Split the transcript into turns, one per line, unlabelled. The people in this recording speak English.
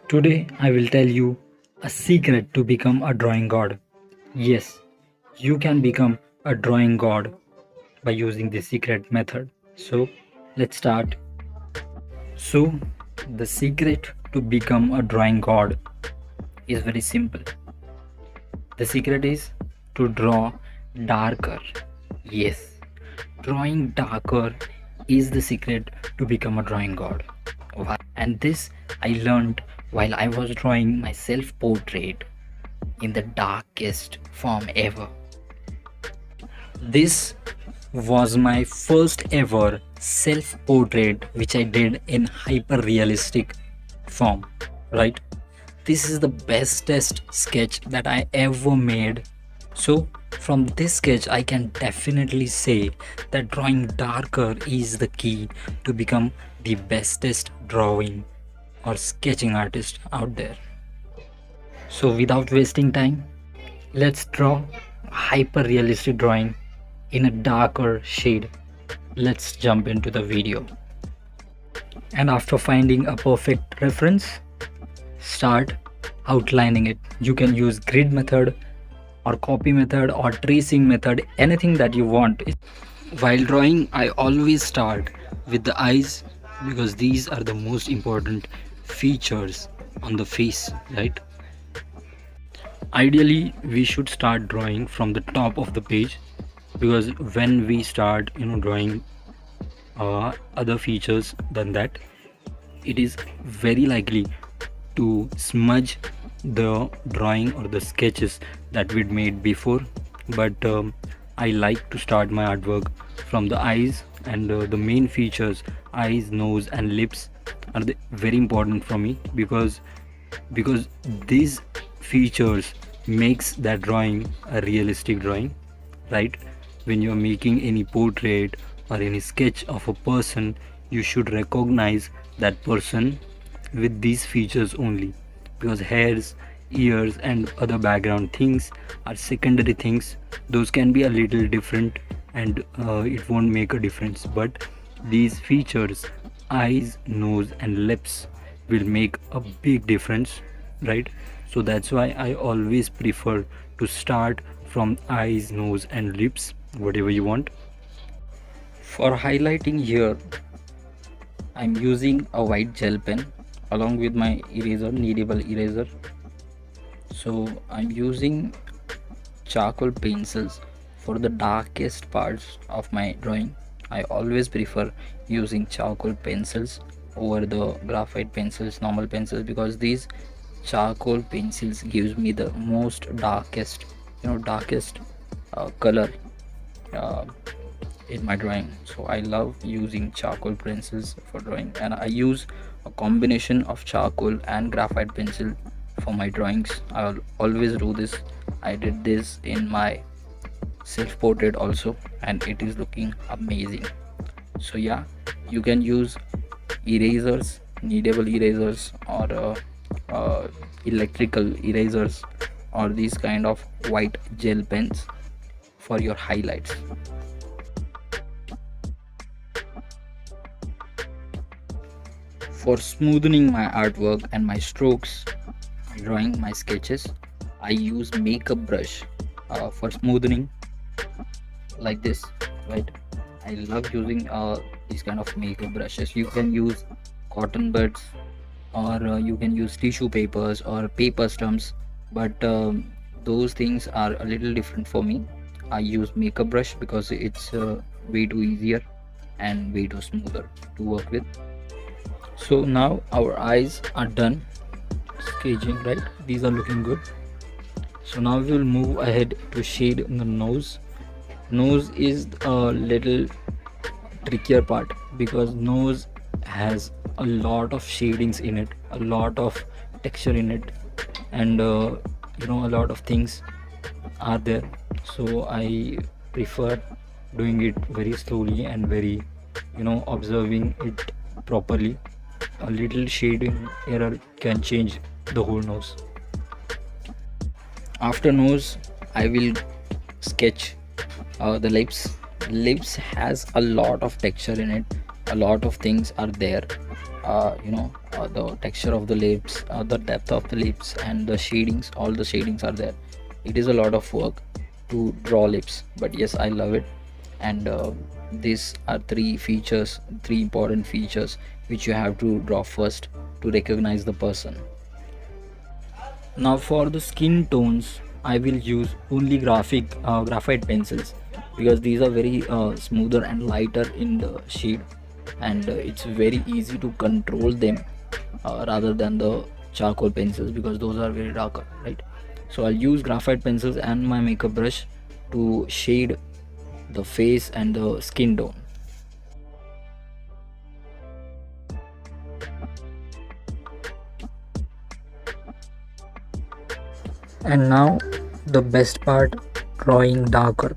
Today I will tell you a secret to become a drawing god. Yes, you can become a drawing god by using the secret method. So let's start. So the secret to become a drawing god is very simple. The secret is to draw darker. Yes, drawing darker is the secret to become a drawing god. And this I learned while I was drawing my self portrait in the darkest form ever. This was my first ever self portrait which I did in hyper realistic form, right? This is the bestest sketch that I ever made. So from this sketch I can definitely say that drawing darker is the key to become the bestest drawing or sketching artist out there. So without wasting time, let's draw a hyper realistic drawing in a darker shade. Let's jump into the video. And after finding a perfect reference, start outlining it. You can use grid method or copy method or tracing method, anything that you want. While drawing, I always start with the eyes because these are the most important features on the face, right? Ideally, we should start drawing from the top of the page because when we start, drawing other features than that, it is very likely to smudge the drawing or the sketches that we'd made before. But I like to start my artwork from the eyes, and the main features, eyes, nose and lips, are very important for me because these features makes that drawing a realistic drawing, right? When you're making any portrait or any sketch of a person, you should recognize that person with these features only, because hairs, ears and other background things are secondary things. Those can be a little different and it won't make a difference, but these features, eyes, nose and lips, will make a big difference, right? So that's why I always prefer to start from eyes, nose and lips, whatever you want. For highlighting here, I'm using a white gel pen along with my eraser, kneadable eraser. So I'm using charcoal pencils for the darkest parts of my drawing. I always prefer using charcoal pencils over the graphite pencils, normal pencils, because these charcoal pencils gives me the most darkest color uh, in my drawing. So I love using charcoal pencils for drawing, and I use a combination of charcoal and graphite pencil for my drawings. I'll always do this. I did this in my self-portrait also, and it is looking amazing. So yeah, you can use erasers, kneadable erasers, or electrical erasers, or these kind of white gel pens for your highlights. For smoothing my artwork and my strokes, drawing my sketches, I use makeup brush for smoothing, like this, right? I love using these kind of makeup brushes. You can use cotton buds, or you can use tissue papers or paper stumps, but those things are a little different for me. I use makeup brush because it's way too easier and way too smoother to work with. So now our eyes are done sketching, right? These are looking good. So now we will move ahead to shade the nose. Nose is a little trickier part because nose has a lot of shadings in it, a lot of texture in it, and a lot of things are there. So I prefer doing it very slowly and very observing it properly. A little shading error can change the whole nose. After nose, I will sketch the lips. Lips has a lot of texture in it, a lot of things are there,
the texture of the lips, the depth of the lips, and the shadings. All the shadings are there. It is a lot of work to draw lips, but yes, I love it. And these are three important features which you have to draw first to recognize the person.
Now for the skin tones, I will use only graphite pencils, because these are very smoother and lighter in the shade, and it's very easy to control them rather than the charcoal pencils, because those are very darker, right? So I'll use graphite pencils and my makeup brush to shade the face and the skin tone. And now the best part, drawing darker.